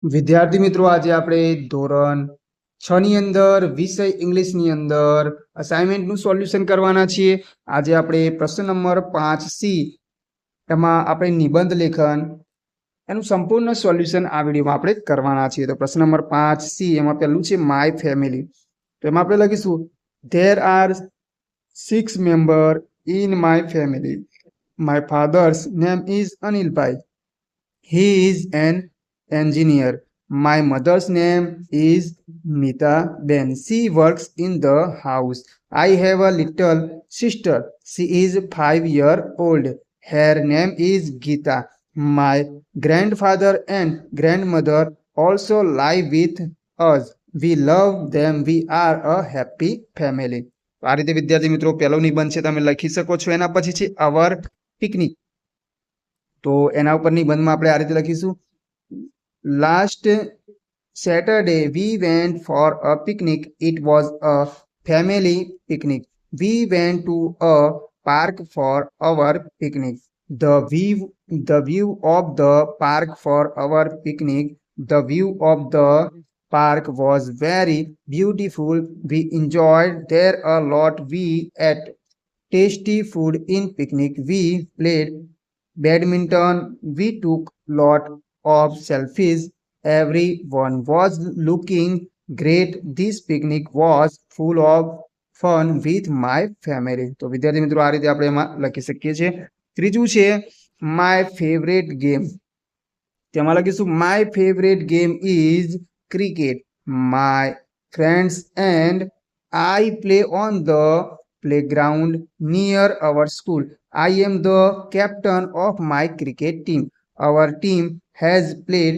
વિદ્યાર્થી મિત્રો, આજે આપણે ધોરણ 6 ની અંદર વિષય ઇંગ્લિશની અંદર અસાઇનમેન્ટનું સોલ્યુશન કરવાના છીએ. આજે આપણે પ્રશ્ન નંબર 5C એમાં આપણે નિબંધ લેખન એનું સંપૂર્ણ સોલ્યુશન આ વિડીયોમાં આપણે કરવાના છીએ. તો પ્રશ્ન નંબર 5C એમાં પહેલું છે માય ફેમિલી. તો એમાં આપણે લખીશું there are 6 member in my family. My father's name is Anilbhai. He is an engineer. My mother's name is Mita Ben. She works in the house. I have a little sister. She is 5 years old. Her name is Geeta. My grandfather and grandmother also live with us. We love them. We are a happy family. આ રીતે વિદ્યાર્થી મિત્રો પહેલો નિબંધ છે તમે લખી શકો છો. એના પછી છે અવર પિકનિક. તો એના ઉપર નિબંધમાં આપણે આ રીતે લખીશું last Saturday we went for a picnic. It was a family picnic. We went to a park for our picnic. The view of the park for our picnic. The view of the park was very beautiful. We enjoyed there a lot. We ate tasty food in picnic. We played badminton. We took lot of selfies. Everyone was looking great. This picnic was full of fun with my family. તો વિદ્યાર્થી મિત્રો આ રીતે આપણે એમાં લખી શકીએ છીએ. ત્રીજું છે માય ફેવરેટ ગેમ. તેમાં લખીશું my favourite game is cricket. My friends and I play on the playground near our school. I am the captain of my cricket team. Our team has played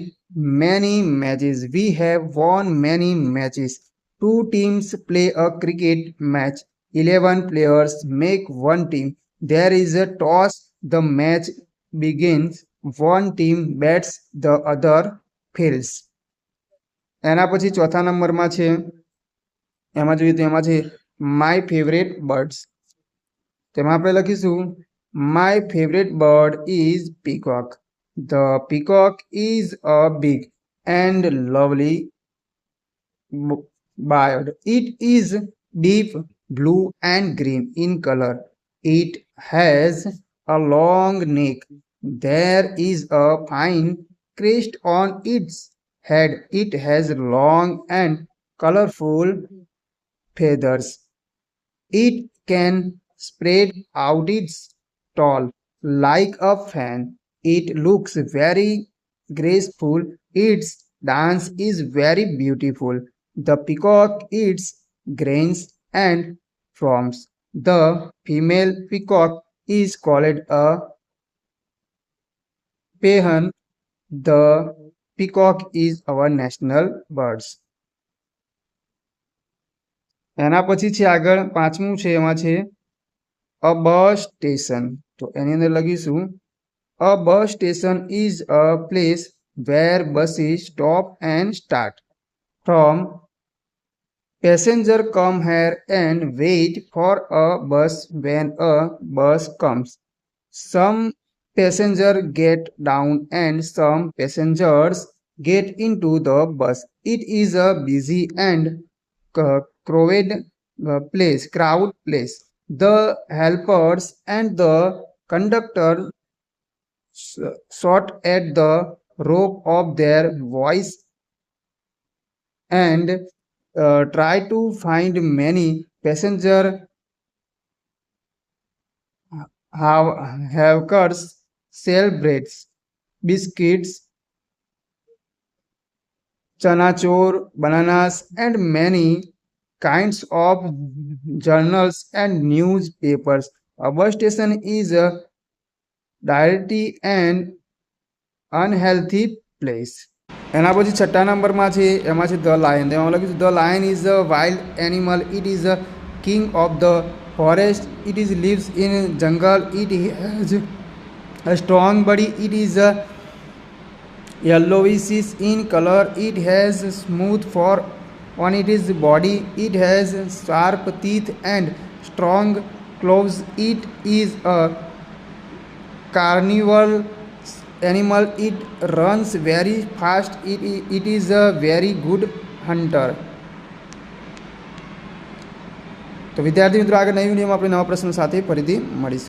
many matches. We have won many matches. Two teams play a cricket match. 11 players make one team. There is a toss. The match begins. One team bats, the other fields. એના પછી ચોથા નંબરમાં છે એમાં જોઈએ તો એમાં છે માય ફેવરેટ બર્ડ્સ. તેમાં આપણે લખીશું my favourite bird is peacock. The peacock is a big and lovely bird. It is deep blue and green in color. It has a long neck. There is a fine crest on its head. It has long and colorful feathers. It can spread out its tail like a fan. It looks very graceful. Its dance is very beautiful. The peacock eats grains and frogs. The female peacock is called a peahen. The peacock is our national birds. એના પછી છે આગળ પાંચમું છે એમાં છે અ bus station. તો એની અંદર લખીશું a bus station is a place where buses stop and start. From passenger come here and wait for a bus when a bus comes. Some passenger get down and some passengers get into the bus. It is a busy and crowd place. The helpers and the conductor shot at the rope of their voice and try to find many passenger havers sell breads, biscuits, chanachor, bananas, and many kinds of journals and newspapers. A bus station is a dirty and unhealthy place. એના પછી છઠ્ઠા નંબરમાં છે એમાં છે the lion. તેમાં લખ્યું the lion is a wild animal. It is a king of the forest. It is lives in jungle. It has a strong body. It is a yellowish in color. It has smooth fur on its body. It has sharp teeth and strong claws. It is a carnivore animal it runs very fast, it is a very good hunter. તો વિદ્યાર્થી મિત્રો, આગળ નવી વિડીયોમાં આપણે નવા પ્રશ્નો સાથે ફરીથી મળીશું.